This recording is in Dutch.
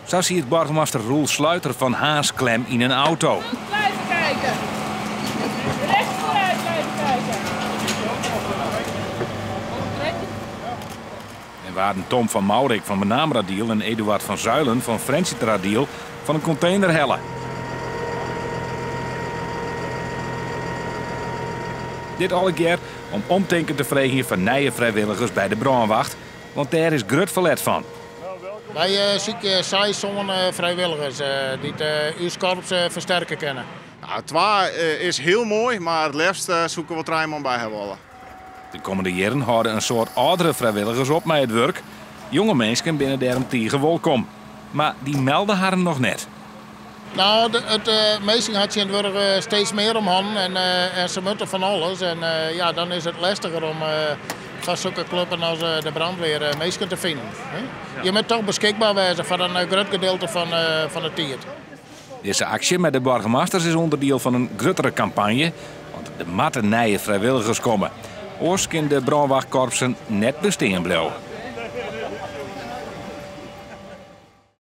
Zo ziet burgemeester Roel Sluiter van Haas klem in een auto. Blijven kijken. Recht vooruit blijven kijken. En waren Tom van Maurik van Menam Radiel en Eduard van Zuilen van Friendship Radiel van een container hellen. Dit alle keer om omdenken te vregen van nieuwe vrijwilligers bij de brandwacht, want daar is grut verlet van. Wij zoeken 6 vrijwilligers die uw korps versterken kunnen. Nou, 2 is heel mooi, maar het liefst zoeken we 3 man bij hebben willen. De komende jaren houden een soort oudere vrijwilligers op met het werk. Jonge mensen binnen daarom tegen welkom. Maar die melden haar nog net. Nou, het meestal had je er steeds meer om handen en ze moeten van alles. En ja, dan is het lastiger om van zulke clubs als de brandweer mensen te vinden. Hè? Ja. Je moet toch beschikbaar zijn voor een groot gedeelte van de tijd. Deze actie met de burgemeesters is onderdeel van een grotere campagne. Want er moeten nieuwe vrijwilligers komen. Oors kunnen de brandwachtkorpsen net besteden blijven.